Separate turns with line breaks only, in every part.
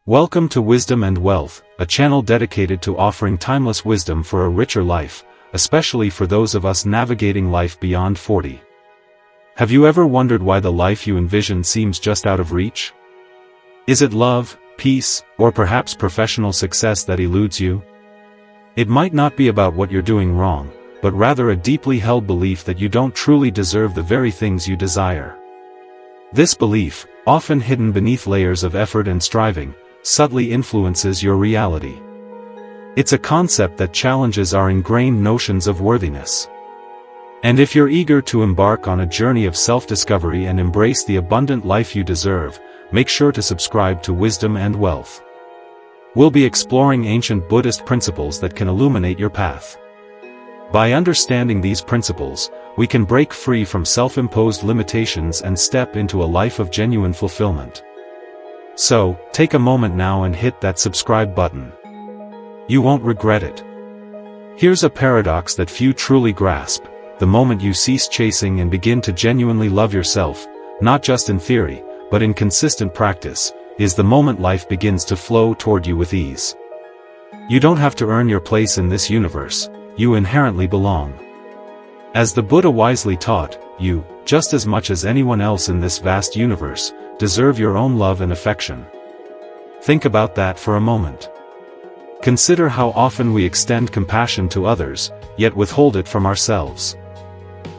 Welcome to Wisdom and Wealth, a channel dedicated to offering timeless wisdom for a richer life, especially for those of us navigating life beyond 40. Have you ever wondered why the life you envision seems just out of reach? Is it love, peace, or perhaps professional success that eludes you? It might not be about what you're doing wrong, but rather a deeply held belief that you don't truly deserve the very things you desire. This belief, often hidden beneath layers of effort and striving, subtly influences your reality. It's a concept that challenges our ingrained notions of worthiness. And if you're eager to embark on a journey of self-discovery and embrace the abundant life you deserve, make sure to subscribe to Wisdom and Wealth. We'll be exploring ancient Buddhist principles that can illuminate your path. By understanding these principles, we can break free from self-imposed limitations and step into a life of genuine fulfillment. So, take a moment now and hit that subscribe button. You won't regret it. Here's a paradox that few truly grasp: the moment you cease chasing and begin to genuinely love yourself, not just in theory, but in consistent practice, is the moment life begins to flow toward you with ease. You don't have to earn your place in this universe, you inherently belong. As the Buddha wisely taught, you, just as much as anyone else in this vast universe, deserve your own love and affection. Think about that for a moment. Consider how often we extend compassion to others, yet withhold it from ourselves.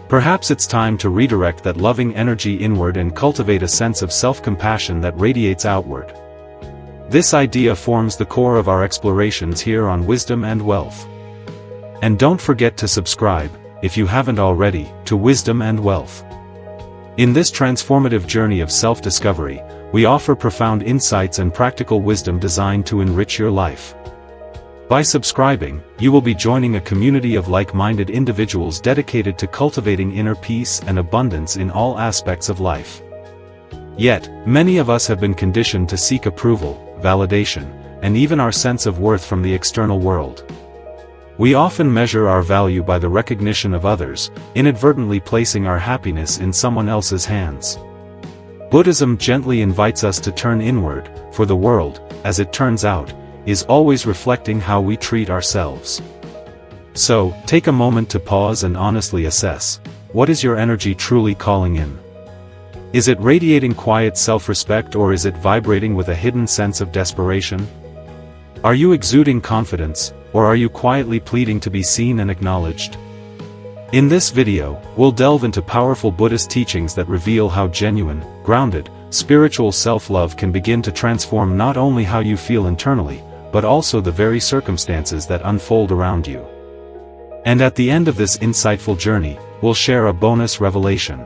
Perhaps it's time to redirect that loving energy inward and cultivate a sense of self-compassion that radiates outward. This idea forms the core of our explorations here on Wisdom and Wealth. And don't forget to subscribe, if you haven't already, to Wisdom and Wealth. In this transformative journey of self-discovery, we offer profound insights and practical wisdom designed to enrich your life. By subscribing, you will be joining a community of like-minded individuals dedicated to cultivating inner peace and abundance in all aspects of life. Yet, many of us have been conditioned to seek approval, validation, and even our sense of worth from the external world. We often measure our value by the recognition of others, inadvertently placing our happiness in someone else's hands. Buddhism gently invites us to turn inward, for the world, as it turns out, is always reflecting how we treat ourselves. So, take a moment to pause and honestly assess: what is your energy truly calling in? Is it radiating quiet self-respect, or is it vibrating with a hidden sense of desperation? Are you exuding confidence, or are you quietly pleading to be seen and acknowledged? In this video, we'll delve into powerful Buddhist teachings that reveal how genuine, grounded, spiritual self-love can begin to transform not only how you feel internally, but also the very circumstances that unfold around you. And at the end of this insightful journey, we'll share a bonus revelation.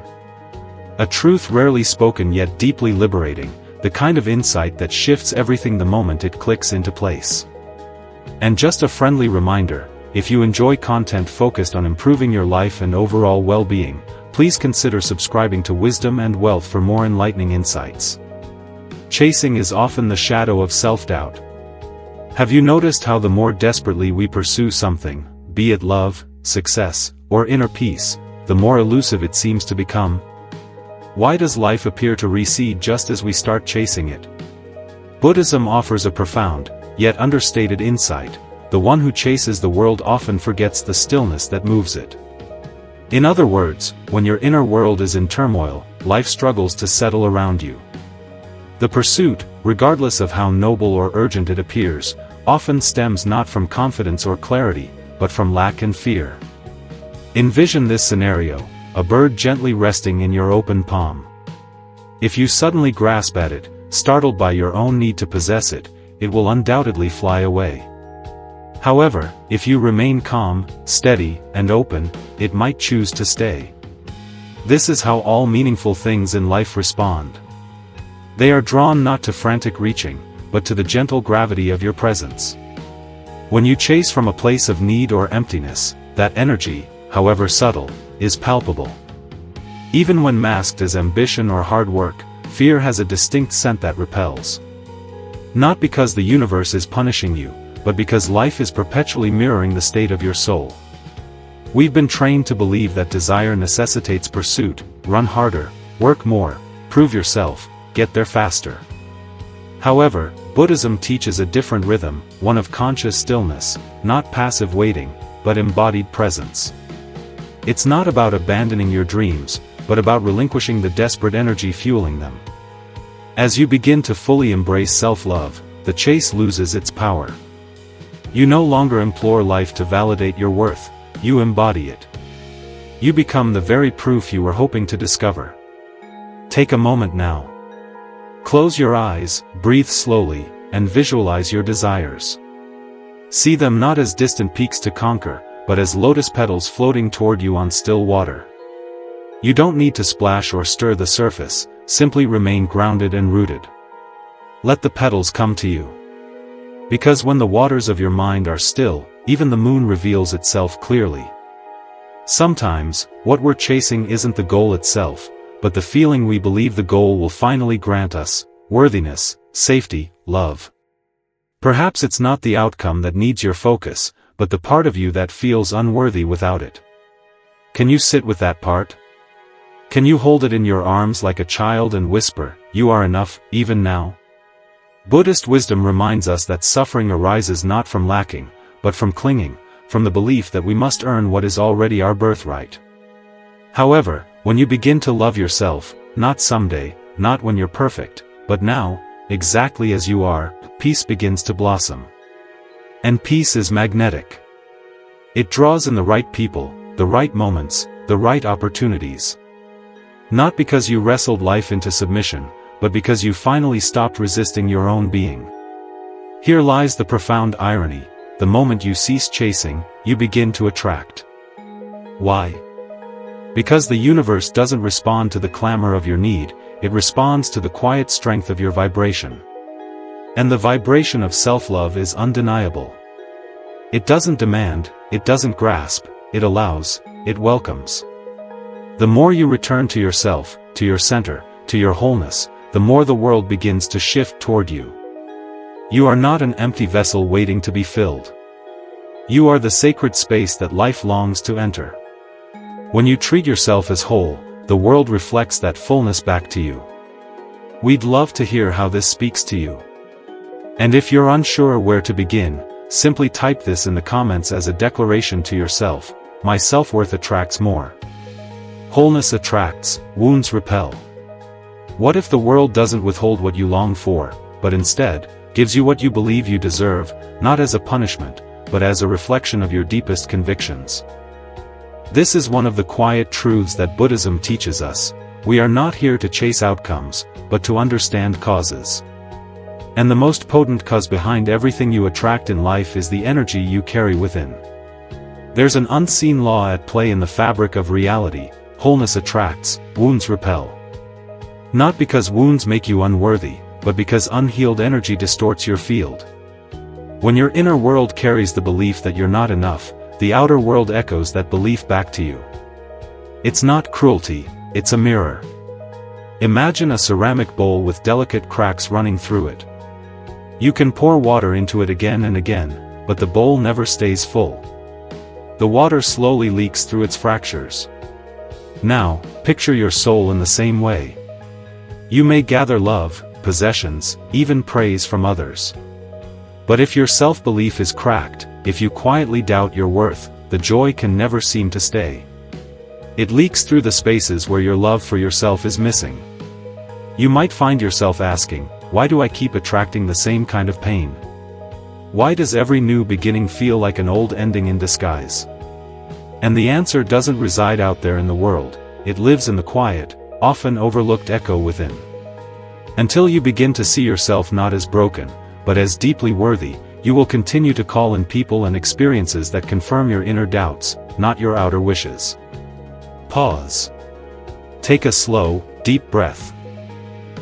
A truth rarely spoken yet deeply liberating, the kind of insight that shifts everything the moment it clicks into place. And just a friendly reminder, if you enjoy content focused on improving your life and overall well-being, please consider subscribing to Wisdom and Wealth for more enlightening insights. Chasing is often the shadow of self-doubt. Have you noticed how the more desperately we pursue something, be it love, success, or inner peace, the more elusive it seems to become? Why does life appear to recede just as we start chasing it? Buddhism offers a profound, yet understated insight: the one who chases the world often forgets the stillness that moves it. In other words, when your inner world is in turmoil, life struggles to settle around you. The pursuit, regardless of how noble or urgent it appears, often stems not from confidence or clarity, but from lack and fear. Envision this scenario: a bird gently resting in your open palm. If you suddenly grasp at it, startled by your own need to possess it, it will undoubtedly fly away. However, if you remain calm, steady, and open, it might choose to stay. This is how all meaningful things in life respond. They are drawn not to frantic reaching, but to the gentle gravity of your presence. When you chase from a place of need or emptiness, that energy, however subtle, is palpable. Even when masked as ambition or hard work, fear has a distinct scent that repels. Not because the universe is punishing you, but because life is perpetually mirroring the state of your soul. We've been trained to believe that desire necessitates pursuit: run harder, work more, prove yourself, get there faster. However, Buddhism teaches a different rhythm, one of conscious stillness, not passive waiting, but embodied presence. It's not about abandoning your dreams, but about relinquishing the desperate energy fueling them. As you begin to fully embrace self-love, the chase loses its power. You no longer implore life to validate your worth, you embody it. You become the very proof you were hoping to discover. Take a moment now. Close your eyes, breathe slowly, and visualize your desires. See them not as distant peaks to conquer, but as lotus petals floating toward you on still water. You don't need to splash or stir the surface, simply remain grounded and rooted. Let the petals come to you. Because when the waters of your mind are still, even the moon reveals itself clearly. Sometimes, what we're chasing isn't the goal itself, but the feeling we believe the goal will finally grant us: worthiness, safety, love. Perhaps it's not the outcome that needs your focus, but the part of you that feels unworthy without it. Can you sit with that part? Can you hold it in your arms like a child and whisper, "You are enough, even now"? Buddhist wisdom reminds us that suffering arises not from lacking, but from clinging, from the belief that we must earn what is already our birthright. However, when you begin to love yourself, not someday, not when you're perfect, but now, exactly as you are, peace begins to blossom. And peace is magnetic. It draws in the right people, the right moments, the right opportunities. Not because you wrestled life into submission, but because you finally stopped resisting your own being. Here lies the profound irony: the moment you cease chasing, you begin to attract. Why? Because the universe doesn't respond to the clamor of your need, it responds to the quiet strength of your vibration. And the vibration of self-love is undeniable. It doesn't demand, it doesn't grasp, it allows, it welcomes. The more you return to yourself, to your center, to your wholeness, the more the world begins to shift toward you. You are not an empty vessel waiting to be filled. You are the sacred space that life longs to enter. When you treat yourself as whole, the world reflects that fullness back to you. We'd love to hear how this speaks to you. And if you're unsure where to begin, simply type this in the comments as a declaration to yourself: my self-worth attracts more. Wholeness attracts, wounds repel. What if the world doesn't withhold what you long for, but instead, gives you what you believe you deserve, not as a punishment, but as a reflection of your deepest convictions? This is one of the quiet truths that Buddhism teaches us: we are not here to chase outcomes, but to understand causes. And the most potent cause behind everything you attract in life is the energy you carry within. There's an unseen law at play in the fabric of reality: wholeness attracts, wounds repel. Not because wounds make you unworthy, but because unhealed energy distorts your field. When your inner world carries the belief that you're not enough, the outer world echoes that belief back to you. It's not cruelty, it's a mirror. Imagine a ceramic bowl with delicate cracks running through it. You can pour water into it again and again, but the bowl never stays full. The water slowly leaks through its fractures. Now, picture your soul in the same way. You may gather love, possessions, even praise from others. But if your self-belief is cracked, if you quietly doubt your worth, the joy can never seem to stay. It leaks through the spaces where your love for yourself is missing. You might find yourself asking, why do I keep attracting the same kind of pain? Why does every new beginning feel like an old ending in disguise? And the answer doesn't reside out there in the world, it lives in the quiet, often overlooked echo within. Until you begin to see yourself not as broken, but as deeply worthy, you will continue to call in people and experiences that confirm your inner doubts, not your outer wishes. Pause. Take a slow, deep breath.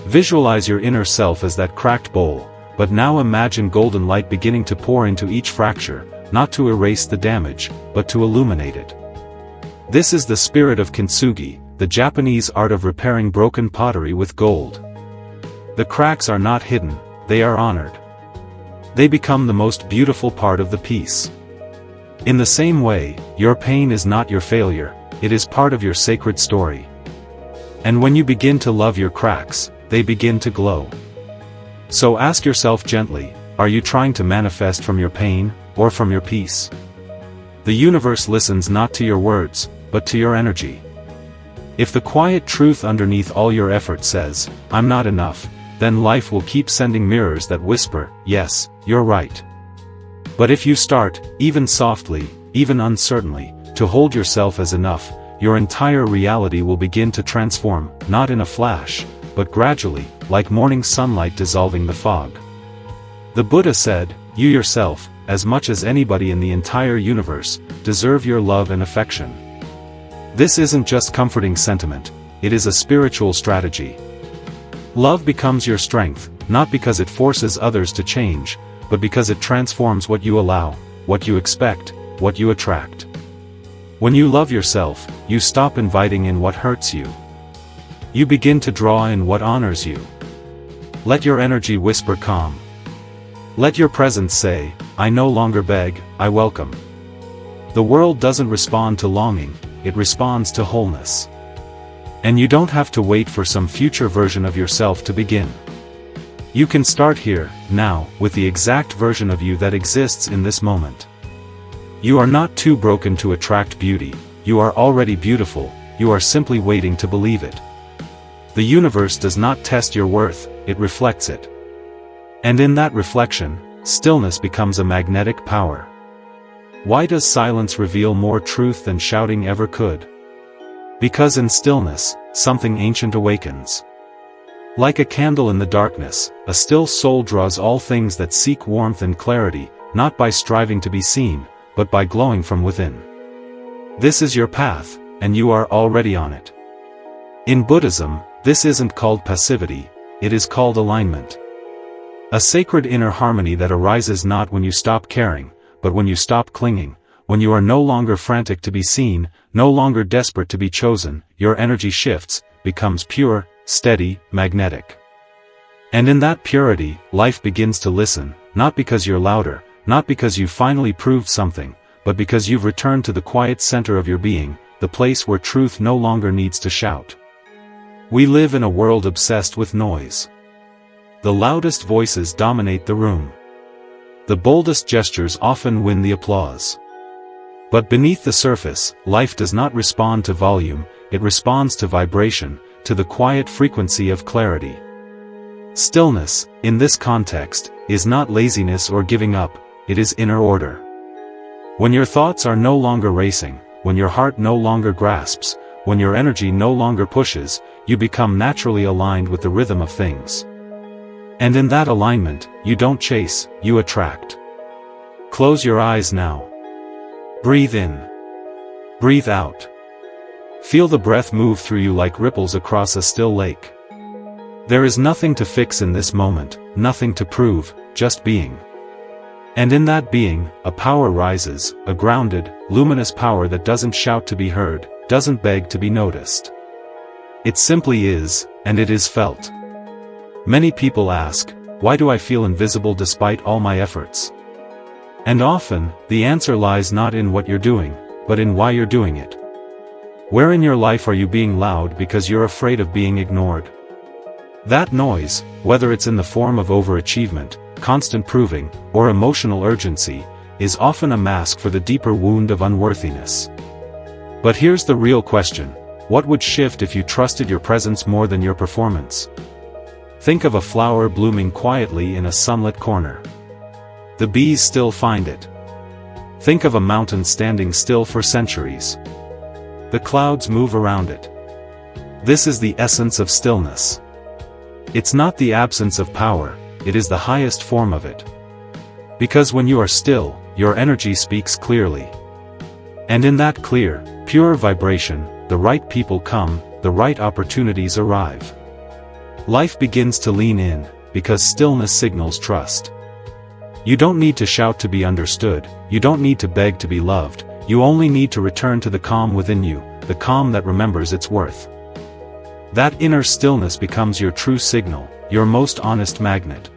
Visualize your inner self as that cracked bowl, but now imagine golden light beginning to pour into each fracture, not to erase the damage, but to illuminate it. This is the spirit of kintsugi, the Japanese art of repairing broken pottery with gold. The cracks are not hidden, they are honored. They become the most beautiful part of the piece. In the same way, your pain is not your failure, it is part of your sacred story. And when you begin to love your cracks, they begin to glow. So ask yourself gently, are you trying to manifest from your pain, or from your peace? The universe listens not to your words, but to your energy. If the quiet truth underneath all your effort says, I'm not enough, then life will keep sending mirrors that whisper, yes, you're right. But if you start, even softly, even uncertainly, to hold yourself as enough, your entire reality will begin to transform, not in a flash, but gradually, like morning sunlight dissolving the fog. The Buddha said, you yourself, as much as anybody in the entire universe, deserve your love and affection. This isn't just comforting sentiment, it is a spiritual strategy. Love becomes your strength, not because it forces others to change, but because it transforms what you allow, what you expect, what you attract. When you love yourself, you stop inviting in what hurts you. You begin to draw in what honors you. Let your energy whisper calm. Let your presence say, I no longer beg, I welcome. The world doesn't respond to longing, it responds to wholeness. And you don't have to wait for some future version of yourself to begin. You can start here, now, with the exact version of you that exists in this moment. You are not too broken to attract beauty, you are already beautiful, you are simply waiting to believe it. The universe does not test your worth, it reflects it. And in that reflection, stillness becomes a magnetic power. Why does silence reveal more truth than shouting ever could? Because in stillness, something ancient awakens. Like a candle in the darkness, a still soul draws all things that seek warmth and clarity, not by striving to be seen, but by glowing from within. This is your path, and you are already on it. In Buddhism, this isn't called passivity, it is called alignment. A sacred inner harmony that arises not when you stop caring, but when you stop clinging, when you are no longer frantic to be seen, no longer desperate to be chosen, your energy shifts, becomes pure, steady, magnetic. And in that purity, life begins to listen, not because you're louder, not because you finally proved something, but because you've returned to the quiet center of your being, the place where truth no longer needs to shout. We live in a world obsessed with noise. The loudest voices dominate the room. The boldest gestures often win the applause. But beneath the surface, life does not respond to volume, it responds to vibration, to the quiet frequency of clarity. Stillness, in this context, is not laziness or giving up, it is inner order. When your thoughts are no longer racing, when your heart no longer grasps, when your energy no longer pushes, you become naturally aligned with the rhythm of things. And in that alignment, you don't chase, you attract. Close your eyes now. Breathe in. Breathe out. Feel the breath move through you like ripples across a still lake. There is nothing to fix in this moment, nothing to prove, just being. And in that being, a power rises, a grounded, luminous power that doesn't shout to be heard, doesn't beg to be noticed. It simply is, and it is felt. Many people ask, why do I feel invisible despite all my efforts? And often, the answer lies not in what you're doing, but in why you're doing it. Where in your life are you being loud because you're afraid of being ignored? That noise, whether it's in the form of overachievement, constant proving, or emotional urgency, is often a mask for the deeper wound of unworthiness. But here's the real question, what would shift if you trusted your presence more than your performance? Think of a flower blooming quietly in a sunlit corner. The bees still find it. Think of a mountain standing still for centuries. The clouds move around it. This is the essence of stillness. It's not the absence of power, it is the highest form of it. Because when you are still, your energy speaks clearly. And in that clear, pure vibration, the right people come, the right opportunities arrive. Life begins to lean in, because stillness signals trust. You don't need to shout to be understood, you don't need to beg to be loved, you only need to return to the calm within you, the calm that remembers its worth. That inner stillness becomes your true signal, your most honest magnet.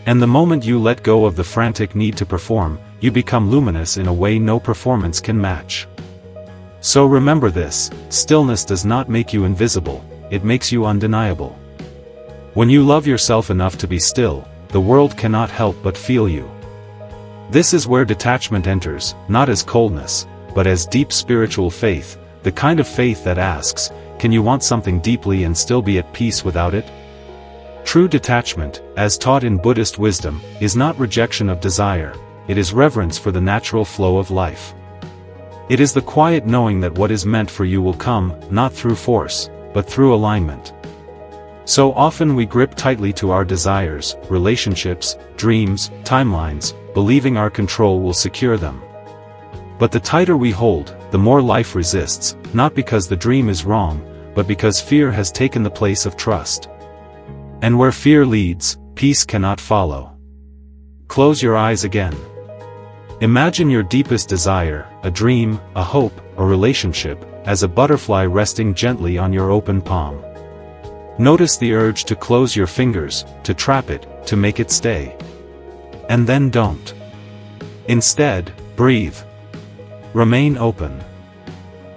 And the moment you let go of the frantic need to perform, you become luminous in a way no performance can match. So remember this, stillness does not make you invisible, it makes you undeniable. When you love yourself enough to be still, the world cannot help but feel you. This is where detachment enters, not as coldness, but as deep spiritual faith, the kind of faith that asks, can you want something deeply and still be at peace without it? True detachment, as taught in Buddhist wisdom, is not rejection of desire, it is reverence for the natural flow of life. It is the quiet knowing that what is meant for you will come, not through force, but through alignment. So often we grip tightly to our desires, relationships, dreams, timelines, believing our control will secure them. But the tighter we hold, the more life resists, not because the dream is wrong, but because fear has taken the place of trust. And where fear leads, peace cannot follow. Close your eyes again. Imagine your deepest desire, a dream, a hope, a relationship, as a butterfly resting gently on your open palm. Notice the urge to close your fingers, to trap it, to make it stay. And then don't. Instead, breathe. Remain open.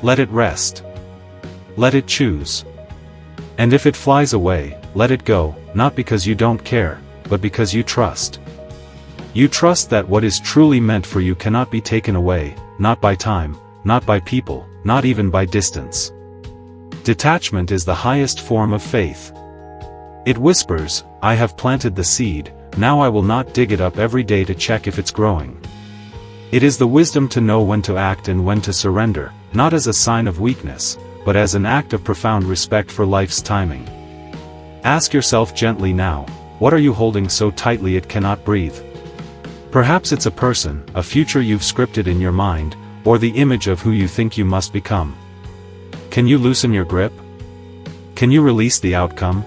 Let it rest. Let it choose. And if it flies away, let it go, not because you don't care, but because you trust. You trust that what is truly meant for you cannot be taken away, not by time, not by people, not even by distance. Detachment is the highest form of faith. It whispers, I have planted the seed, now I will not dig it up every day to check if it's growing. It is the wisdom to know when to act and when to surrender, not as a sign of weakness, but as an act of profound respect for life's timing. Ask yourself gently now, what are you holding so tightly it cannot breathe? Perhaps it's a person, a future you've scripted in your mind, or the image of who you think you must become. Can you loosen your grip? Can you release the outcome?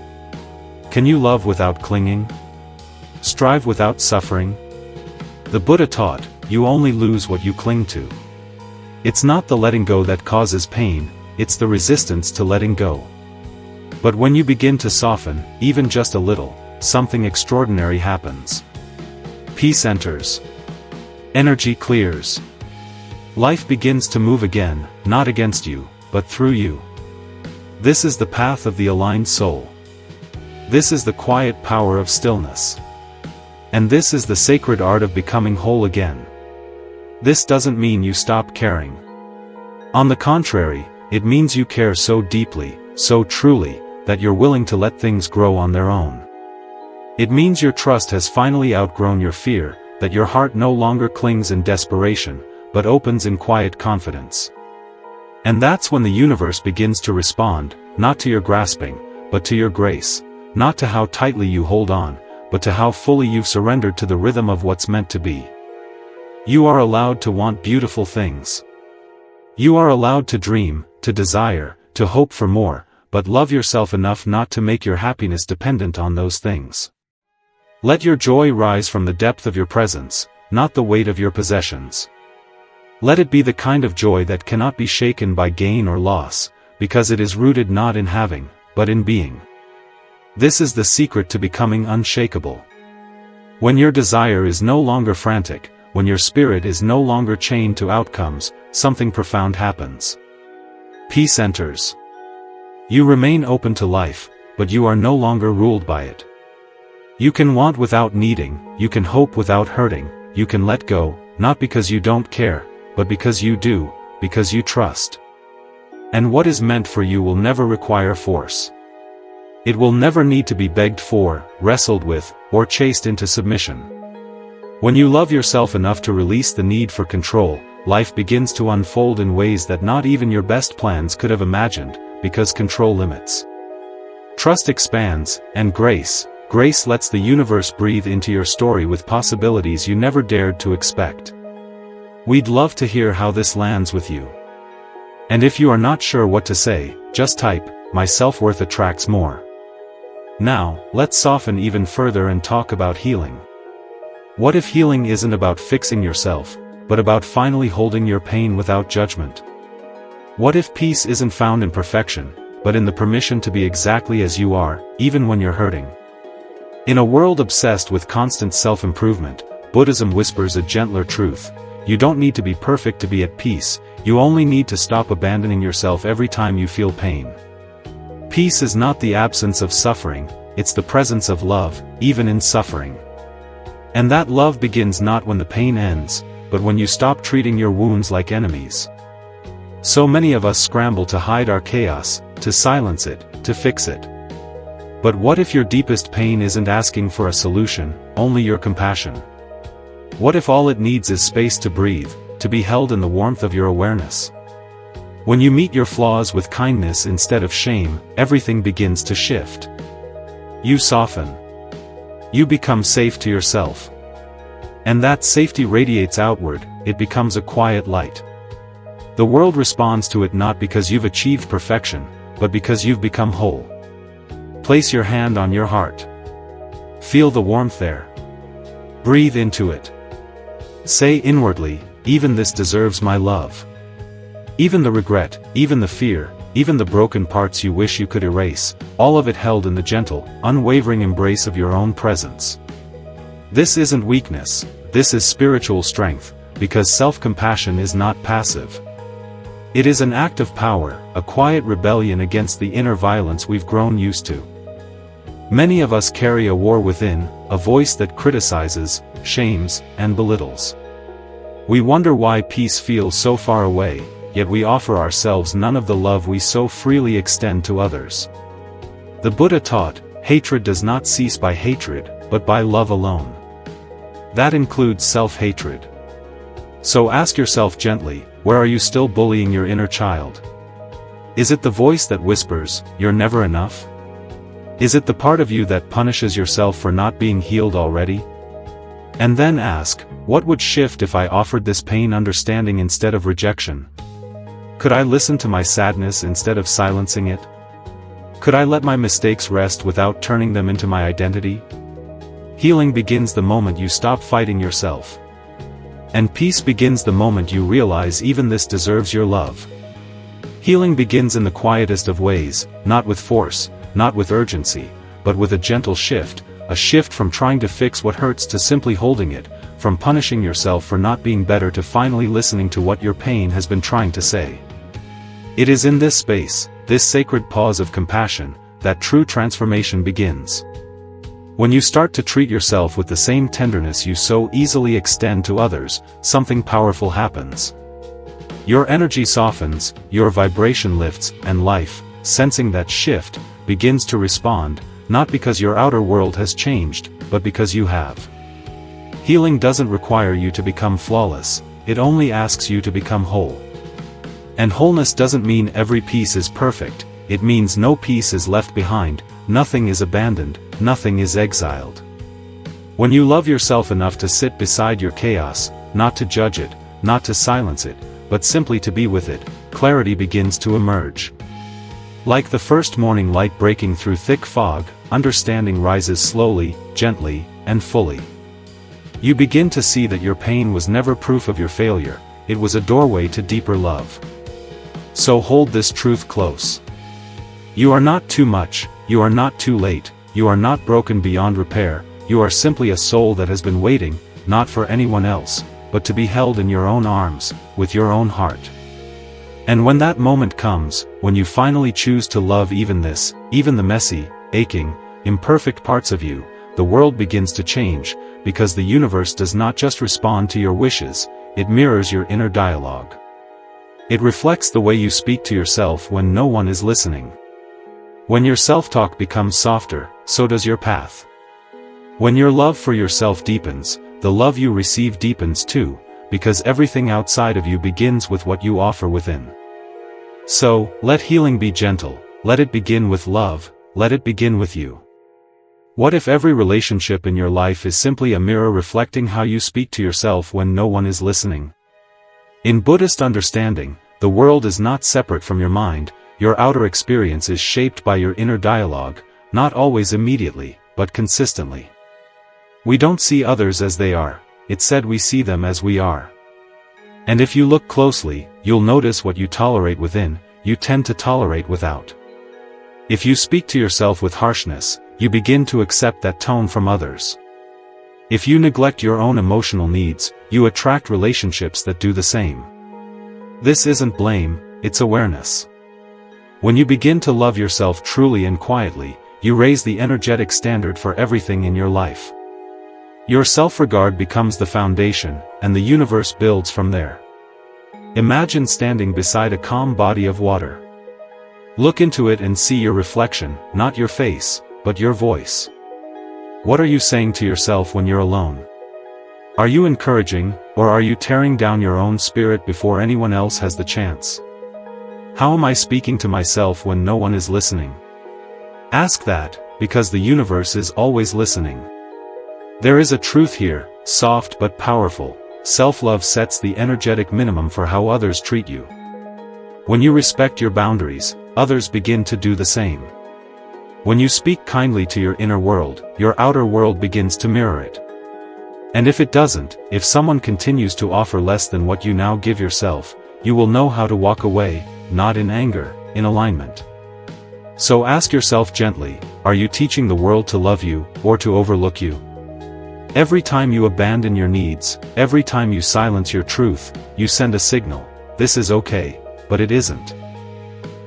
Can you love without clinging? Strive without suffering? The Buddha taught, you only lose what you cling to. It's not the letting go that causes pain, it's the resistance to letting go. But when you begin to soften, even just a little, something extraordinary happens. Peace enters. Energy clears. Life begins to move again, not against you, but through you. This is the path of the aligned soul. This is the quiet power of stillness. And this is the sacred art of becoming whole again. This doesn't mean you stop caring. On the contrary, it means you care so deeply, so truly, that you're willing to let things grow on their own. It means your trust has finally outgrown your fear, that your heart no longer clings in desperation, but opens in quiet confidence. And that's when the universe begins to respond, not to your grasping, but to your grace, not to how tightly you hold on, but to how fully you've surrendered to the rhythm of what's meant to be. You are allowed to want beautiful things. You are allowed to dream, to desire, to hope for more, but love yourself enough not to make your happiness dependent on those things. Let your joy rise from the depth of your presence, not the weight of your possessions. Let it be the kind of joy that cannot be shaken by gain or loss, because it is rooted not in having, but in being. This is the secret to becoming unshakable. When your desire is no longer frantic, when your spirit is no longer chained to outcomes, something profound happens. Peace enters. You remain open to life, but you are no longer ruled by it. You can want without needing, you can hope without hurting, you can let go, not because you don't care, but because you do, because you trust. And what is meant for you will never require force. It will never need to be begged for, wrestled with, or chased into submission. When you love yourself enough to release the need for control, life begins to unfold in ways that not even your best plans could have imagined, because control limits. Trust expands, and grace lets the universe breathe into your story with possibilities you never dared to expect. We'd love to hear how this lands with you. And if you are not sure what to say, just type, "My self-worth attracts more." Now, let's soften even further and talk about healing. What if healing isn't about fixing yourself, but about finally holding your pain without judgment? What if peace isn't found in perfection, but in the permission to be exactly as you are, even when you're hurting? In a world obsessed with constant self-improvement, Buddhism whispers a gentler truth. You don't need to be perfect to be at peace, you only need to stop abandoning yourself every time you feel pain. Peace is not the absence of suffering, it's the presence of love, even in suffering. And that love begins not when the pain ends, but when you stop treating your wounds like enemies. So many of us scramble to hide our chaos, to silence it, to fix it. But what if your deepest pain isn't asking for a solution, only your compassion? What if all it needs is space to breathe, to be held in the warmth of your awareness? When you meet your flaws with kindness instead of shame, everything begins to shift. You soften. You become safe to yourself. And that safety radiates outward, it becomes a quiet light. The world responds to it not because you've achieved perfection, but because you've become whole. Place your hand on your heart. Feel the warmth there. Breathe into it. Say inwardly, even this deserves my love. Even the regret, even the fear, even the broken parts you wish you could erase, all of it held in the gentle, unwavering embrace of your own presence. This isn't weakness, this is spiritual strength, because self-compassion is not passive. It is an act of power, a quiet rebellion against the inner violence we've grown used to. Many of us carry a war within, a voice that criticizes, shames, and belittles. We wonder why peace feels so far away, yet we offer ourselves none of the love we so freely extend to others. The Buddha taught, hatred does not cease by hatred, but by love alone. That includes self-hatred. So ask yourself gently, where are you still bullying your inner child? Is it the voice that whispers, "You're never enough"? Is it the part of you that punishes yourself for not being healed already? And then ask, what would shift if I offered this pain understanding instead of rejection? Could I listen to my sadness instead of silencing it? Could I let my mistakes rest without turning them into my identity? Healing begins the moment you stop fighting yourself. And peace begins the moment you realize even this deserves your love. Healing begins in the quietest of ways, not with force, not with urgency, but with a gentle shift, a shift from trying to fix what hurts to simply holding it, from punishing yourself for not being better to finally listening to what your pain has been trying to say. It is in this space, this sacred pause of compassion, that true transformation begins. When you start to treat yourself with the same tenderness you so easily extend to others, something powerful happens. Your energy softens, your vibration lifts, and life, sensing that shift, begins to respond, not because your outer world has changed, but because you have. Healing doesn't require you to become flawless, it only asks you to become whole. And wholeness doesn't mean every piece is perfect, it means no piece is left behind, nothing is abandoned, nothing is exiled. When you love yourself enough to sit beside your chaos, not to judge it, not to silence it, but simply to be with it, clarity begins to emerge. Like the first morning light breaking through thick fog, understanding rises slowly, gently, and fully. You begin to see that your pain was never proof of your failure, it was a doorway to deeper love. So hold this truth close. You are not too much, you are not too late, you are not broken beyond repair, you are simply a soul that has been waiting, not for anyone else, but to be held in your own arms, with your own heart. And when that moment comes, when you finally choose to love even the messy, aching, imperfect parts of you, the world begins to change, because the universe does not just respond to your wishes, it mirrors your inner dialogue. It reflects the way you speak to yourself when no one is listening. When your self-talk becomes softer, so does your path. When your love for yourself deepens, the love you receive deepens too, because everything outside of you begins with what you offer within. So, let healing be gentle, let it begin with love, let it begin with you. What if every relationship in your life is simply a mirror reflecting how you speak to yourself when no one is listening? In Buddhist understanding, the world is not separate from your mind, your outer experience is shaped by your inner dialogue, not always immediately, but consistently. We don't see others as they are, it's said we see them as we are. And if you look closely, you'll notice what you tolerate within, you tend to tolerate without. If you speak to yourself with harshness, you begin to accept that tone from others. If you neglect your own emotional needs, you attract relationships that do the same. This isn't blame, it's awareness. When you begin to love yourself truly and quietly, you raise the energetic standard for everything in your life. Your self-regard becomes the foundation, and the universe builds from there. Imagine standing beside a calm body of water. Look into it and see your reflection, not your face, but your voice. What are you saying to yourself when you're alone? Are you encouraging, or are you tearing down your own spirit before anyone else has the chance? How am I speaking to myself when no one is listening? Ask that, because the universe is always listening. There is a truth here, soft but powerful. Self-love sets the energetic minimum for how others treat you. When you respect your boundaries, others begin to do the same. When you speak kindly to your inner world, your outer world begins to mirror it. And if it doesn't, if someone continues to offer less than what you now give yourself, you will know how to walk away, not in anger, in alignment. So ask yourself gently, are you teaching the world to love you, or to overlook you? Every time you abandon your needs, every time you silence your truth, you send a signal. This is okay, but it isn't.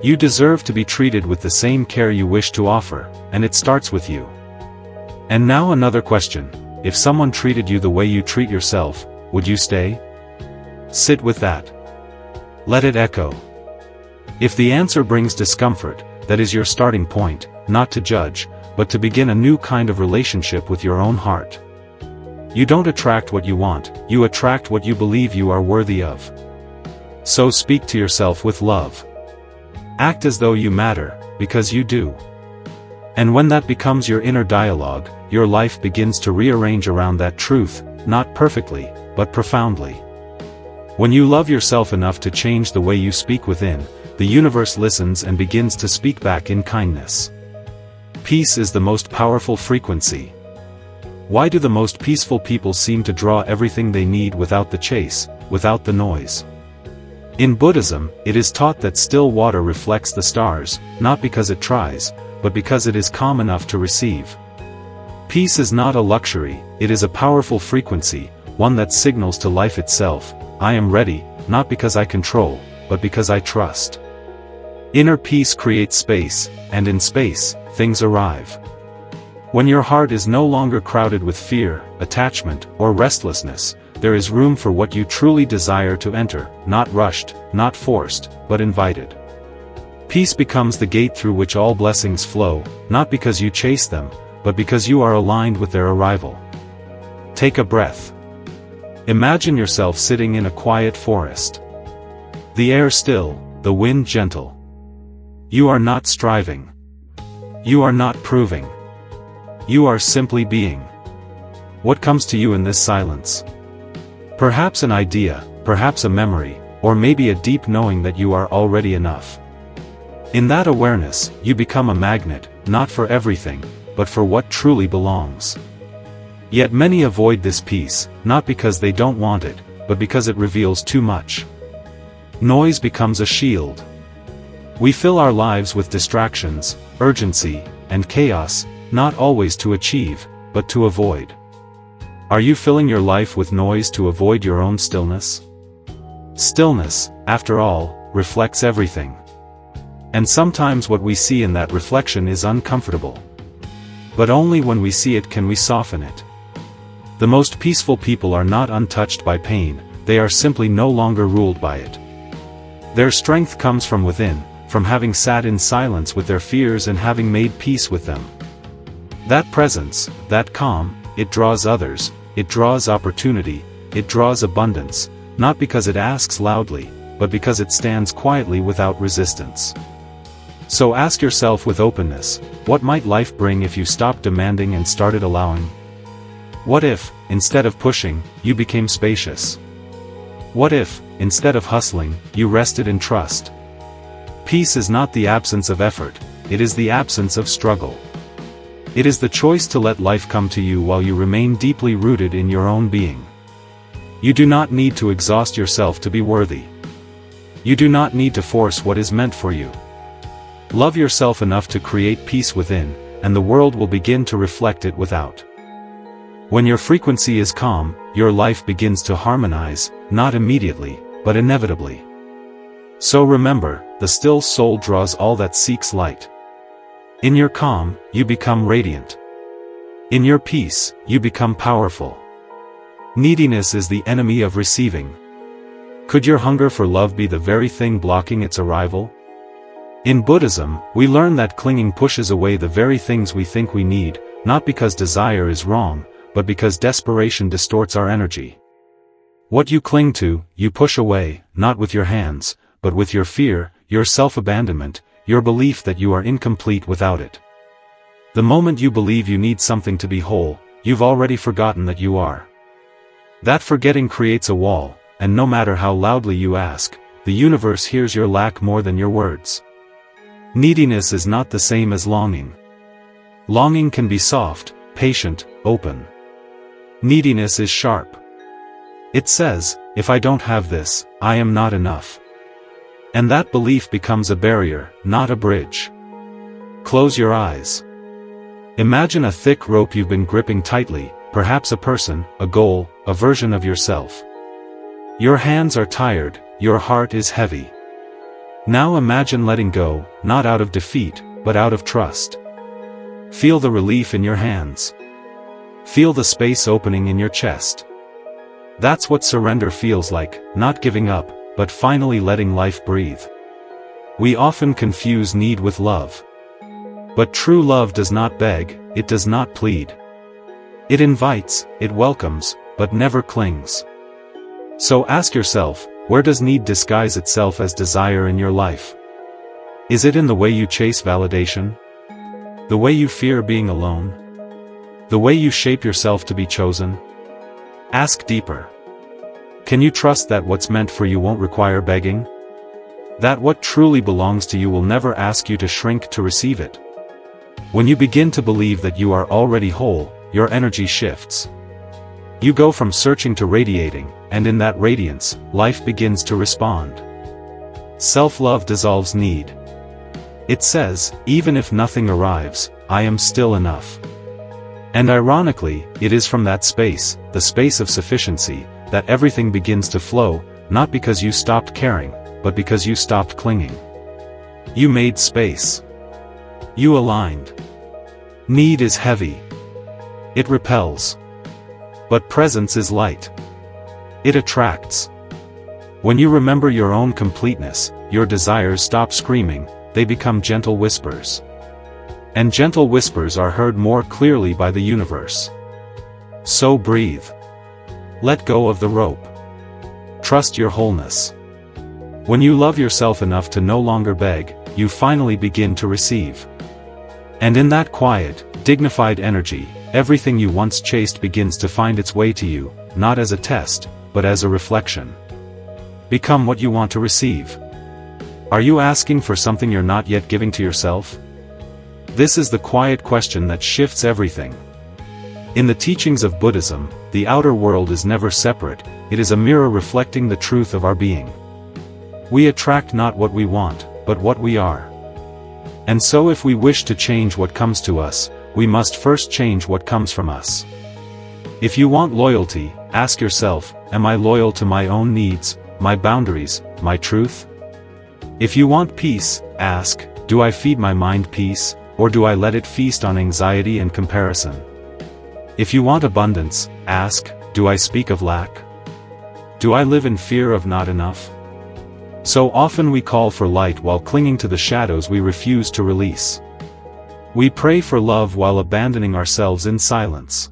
You deserve to be treated with the same care you wish to offer, and it starts with you. And now another question. If someone treated you the way you treat yourself, would you stay? Sit with that. Let it echo. If the answer brings discomfort, that is your starting point, not to judge, but to begin a new kind of relationship with your own heart. You don't attract what you want, you attract what you believe you are worthy of. So speak to yourself with love. Act as though you matter, because you do. And when that becomes your inner dialogue, your life begins to rearrange around that truth, not perfectly, but profoundly. When you love yourself enough to change the way you speak within, the universe listens and begins to speak back in kindness. Peace is the most powerful frequency. Why do the most peaceful people seem to draw everything they need without the chase, without the noise? In Buddhism, it is taught that still water reflects the stars, not because it tries, but because it is calm enough to receive. Peace is not a luxury, it is a powerful frequency, one that signals to life itself, I am ready, not because I control, but because I trust. Inner peace creates space, and in space, things arrive. When your heart is no longer crowded with fear, attachment, or restlessness, there is room for what you truly desire to enter, not rushed, not forced, but invited. Peace becomes the gate through which all blessings flow, not because you chase them, but because you are aligned with their arrival. Take a breath. Imagine yourself sitting in a quiet forest. The air still, the wind gentle. You are not striving. You are not proving. You are simply being. What comes to you in this silence? Perhaps an idea, perhaps a memory, or maybe a deep knowing that you are already enough. In that awareness, you become a magnet, not for everything, but for what truly belongs. Yet many avoid this peace, not because they don't want it, but because it reveals too much. Noise becomes a shield. We fill our lives with distractions, urgency, and chaos, not always to achieve, but to avoid. Are you filling your life with noise to avoid your own stillness? Stillness, after all, reflects everything. And sometimes what we see in that reflection is uncomfortable. But only when we see it can we soften it. The most peaceful people are not untouched by pain, they are simply no longer ruled by it. Their strength comes from within, from having sat in silence with their fears and having made peace with them. That presence, that calm, it draws others, it draws opportunity, it draws abundance, not because it asks loudly, but because it stands quietly without resistance. So ask yourself with openness, what might life bring if you stopped demanding and started allowing? What if, instead of pushing, you became spacious? What if, instead of hustling, you rested in trust? Peace is not the absence of effort, it is the absence of struggle. It is the choice to let life come to you while you remain deeply rooted in your own being. You do not need to exhaust yourself to be worthy. You do not need to force what is meant for you. Love yourself enough to create peace within, and the world will begin to reflect it without. When your frequency is calm, your life begins to harmonize, not immediately, but inevitably. So remember, the still soul draws all that seeks light. In your calm, you become radiant. In your peace, you become powerful. Neediness is the enemy of receiving. Could your hunger for love be the very thing blocking its arrival? In Buddhism, we learn that clinging pushes away the very things we think we need, not because desire is wrong, but because desperation distorts our energy. What you cling to, you push away, not with your hands, but with your fear, your self-abandonment, your belief that you are incomplete without it. The moment you believe you need something to be whole, you've already forgotten that you are. That forgetting creates a wall, and no matter how loudly you ask, the universe hears your lack more than your words. Neediness is not the same as longing. Longing can be soft, patient, open. Neediness is sharp. It says, if I don't have this, I am not enough. And that belief becomes a barrier, not a bridge. Close your eyes. Imagine a thick rope you've been gripping tightly, perhaps a person, a goal, a version of yourself. Your hands are tired, your heart is heavy. Now imagine letting go, not out of defeat, but out of trust. Feel the relief in your hands. Feel the space opening in your chest. That's what surrender feels like, not giving up, but finally letting life breathe. We often confuse need with love. But true love does not beg, it does not plead. It invites, it welcomes, but never clings. So ask yourself, where does need disguise itself as desire in your life? Is it in the way you chase validation? The way you fear being alone? The way you shape yourself to be chosen? Ask deeper. Can you trust that what's meant for you won't require begging? That what truly belongs to you will never ask you to shrink to receive it? When you begin to believe that you are already whole, your energy shifts. You go from searching to radiating, and in that radiance, life begins to respond. Self-love dissolves need. It says, even if nothing arrives, I am still enough. And ironically, it is from that space, the space of sufficiency, that everything begins to flow, not because you stopped caring, but because you stopped clinging. You made space. You aligned. Need is heavy. It repels. But presence is light. It attracts. When you remember your own completeness, your desires stop screaming, they become gentle whispers. And gentle whispers are heard more clearly by the universe. So breathe. Let go of the rope. Trust your wholeness. When you love yourself enough to no longer beg, you finally begin to receive. And in that quiet, dignified energy, everything you once chased begins to find its way to you, not as a test, but as a reflection. Become what you want to receive. Are you asking for something you're not yet giving to yourself? This is the quiet question that shifts everything. In the teachings of Buddhism, the outer world is never separate, it is a mirror reflecting the truth of our being. We attract not what we want, but what we are. And so if we wish to change what comes to us, we must first change what comes from us. If you want loyalty, ask yourself, am I loyal to my own needs, my boundaries, my truth? If you want peace, ask, do I feed my mind peace, or do I let it feast on anxiety and comparison? If you want abundance, ask, do I speak of lack? Do I live in fear of not enough? So often we call for light while clinging to the shadows we refuse to release. We pray for love while abandoning ourselves in silence.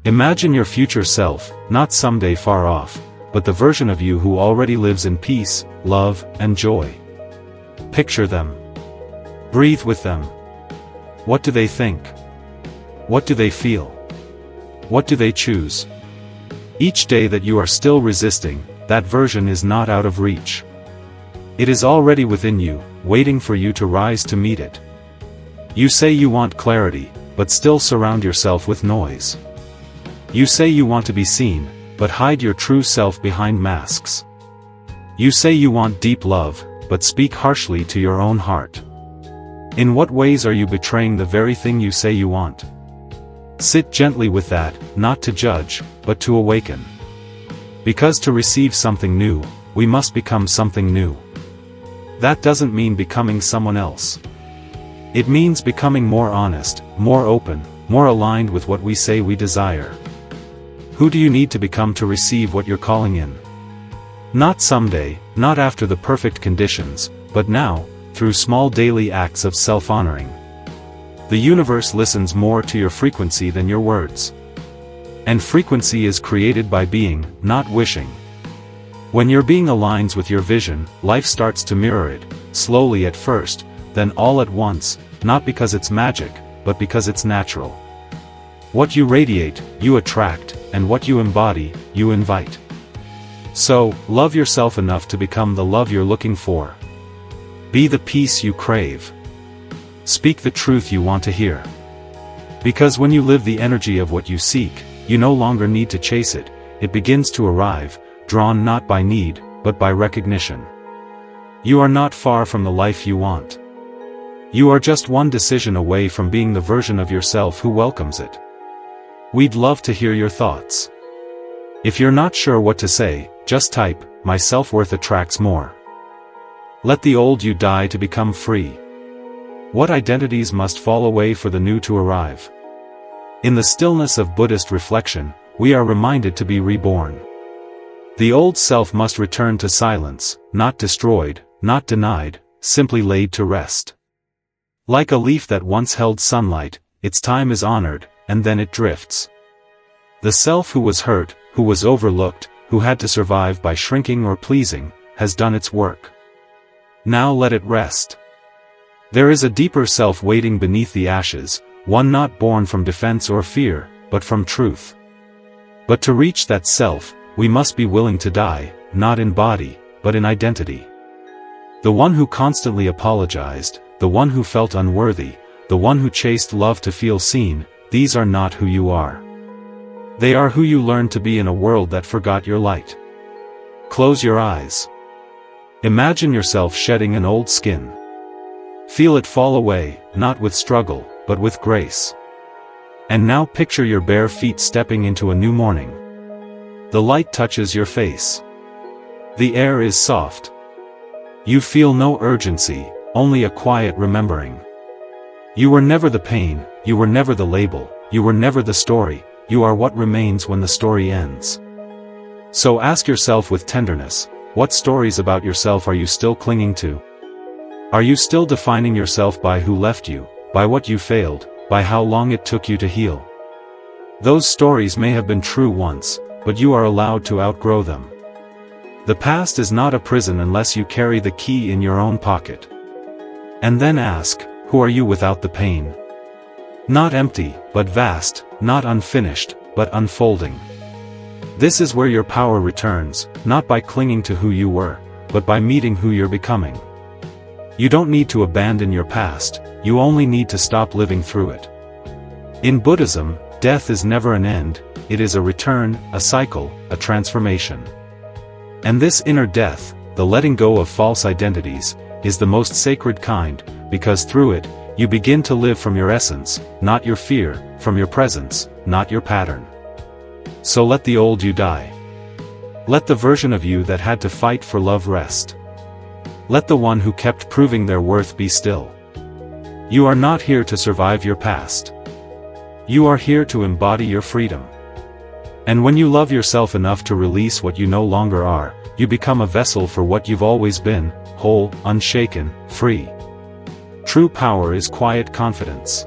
Imagine your future self, not someday far off, but the version of you who already lives in peace, love, and joy. Picture them. Breathe with them. What do they think? What do they feel? What do they choose? Each day that you are still resisting, that version is not out of reach. It is already within you, waiting for you to rise to meet it. You say you want clarity, but still surround yourself with noise. You say you want to be seen, but hide your true self behind masks. You say you want deep love, but speak harshly to your own heart. In what ways are you betraying the very thing you say you want? Sit gently with that, not to judge, but to awaken. Because to receive something new, we must become something new. That doesn't mean becoming someone else. It means becoming more honest, more open, more aligned with what we say we desire. Who do you need to become to receive what you're calling in? Not someday, not after the perfect conditions, but now, through small daily acts of self-honoring. The universe listens more to your frequency than your words. And frequency is created by being, not wishing. When your being aligns with your vision, life starts to mirror it, slowly at first, then all at once, not because it's magic, but because it's natural. What you radiate, you attract, and what you embody, you invite. So, love yourself enough to become the love you're looking for. Be the peace you crave. Speak the truth you want to hear. Because when you live the energy of what you seek, you no longer need to chase it, it begins to arrive, drawn not by need, but by recognition. You are not far from the life you want. You are just one decision away from being the version of yourself who welcomes it. We'd love to hear your thoughts. If you're not sure what to say, just type, "My self-worth attracts more." Let the old you die to become free. What identities must fall away for the new to arrive? In the stillness of Buddhist reflection, we are reminded to be reborn. The old self must return to silence, not destroyed, not denied, simply laid to rest. Like a leaf that once held sunlight, its time is honored, and then it drifts. The self who was hurt, who was overlooked, who had to survive by shrinking or pleasing, has done its work. Now let it rest. There is a deeper self waiting beneath the ashes, one not born from defense or fear, but from truth. But to reach that self, we must be willing to die, not in body, but in identity. The one who constantly apologized, the one who felt unworthy, the one who chased love to feel seen, these are not who you are. They are who you learned to be in a world that forgot your light. Close your eyes. Imagine yourself shedding an old skin. Feel it fall away, not with struggle, but with grace. And now picture your bare feet stepping into a new morning. The light touches your face. The air is soft. You feel no urgency, only a quiet remembering. You were never the pain, you were never the label, you were never the story, you are what remains when the story ends. So ask yourself with tenderness, what stories about yourself are you still clinging to? Are you still defining yourself by who left you, by what you failed, by how long it took you to heal? Those stories may have been true once, but you are allowed to outgrow them. The past is not a prison unless you carry the key in your own pocket. And then ask, who are you without the pain? Not empty, but vast, not unfinished, but unfolding. This is where your power returns, not by clinging to who you were, but by meeting who you're becoming. You don't need to abandon your past, you only need to stop living through it. In Buddhism, death is never an end, it is a return, a cycle, a transformation. And this inner death, the letting go of false identities, is the most sacred kind, because through it, you begin to live from your essence, not your fear, from your presence, not your pattern. So let the old you die. Let the version of you that had to fight for love rest. Let the one who kept proving their worth be still. You are not here to survive your past. You are here to embody your freedom. And when you love yourself enough to release what you no longer are, you become a vessel for what you've always been, whole, unshaken, free. True power is quiet confidence.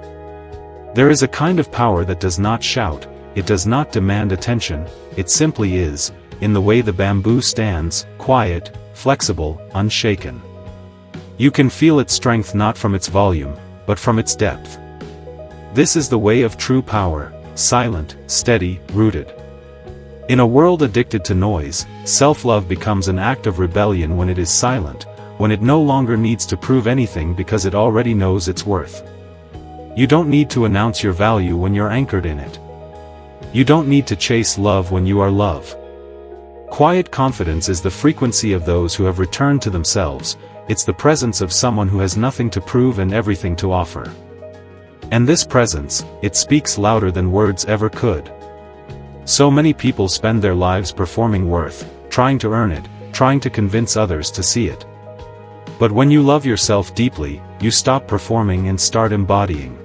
There is a kind of power that does not shout, it does not demand attention, it simply is, in the way the bamboo stands, quiet, flexible, unshaken. You can feel its strength not from its volume, but from its depth. This is the way of true power, silent, steady, rooted. In a world addicted to noise, self-love becomes an act of rebellion when it is silent, when it no longer needs to prove anything because it already knows its worth. You don't need to announce your value when you're anchored in it. You don't need to chase love when you are love. Quiet confidence is the frequency of those who have returned to themselves, it's the presence of someone who has nothing to prove and everything to offer. And this presence, it speaks louder than words ever could. So many people spend their lives performing worth, trying to earn it, trying to convince others to see it. But when you love yourself deeply, you stop performing and start embodying.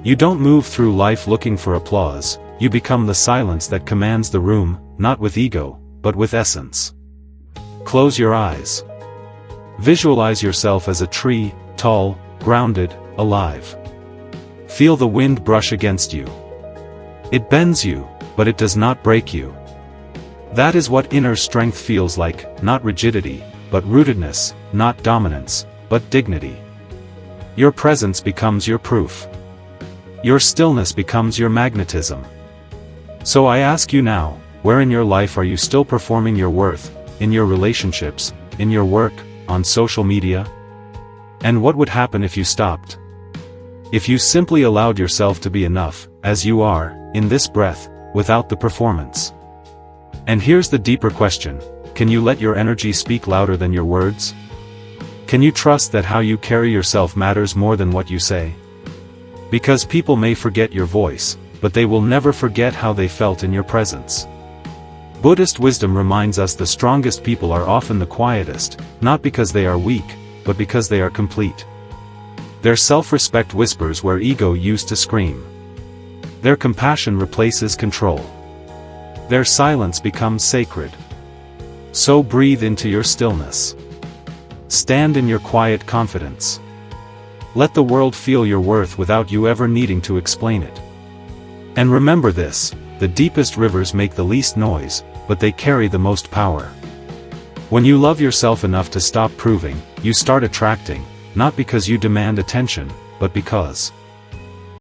You don't move through life looking for applause, you become the silence that commands the room, not with ego, but with essence. Close your eyes. Visualize yourself as a tree, tall, grounded, alive. Feel the wind brush against you. It bends you, but it does not break you. That is what inner strength feels like, not rigidity, but rootedness, not dominance, but dignity. Your presence becomes your proof. Your stillness becomes your magnetism. So I ask you now, where in your life are you still performing your worth, in your relationships, in your work, on social media? And what would happen if you stopped? If you simply allowed yourself to be enough, as you are, in this breath, without the performance. And here's the deeper question: can you let your energy speak louder than your words? Can you trust that how you carry yourself matters more than what you say? Because people may forget your voice, but they will never forget how they felt in your presence. Buddhist wisdom reminds us the strongest people are often the quietest, not because they are weak, but because they are complete. Their self-respect whispers where ego used to scream. Their compassion replaces control. Their silence becomes sacred. So breathe into your stillness. Stand in your quiet confidence. Let the world feel your worth without you ever needing to explain it. And remember this: the deepest rivers make the least noise, but they carry the most power. When you love yourself enough to stop proving, you start attracting, not because you demand attention, but because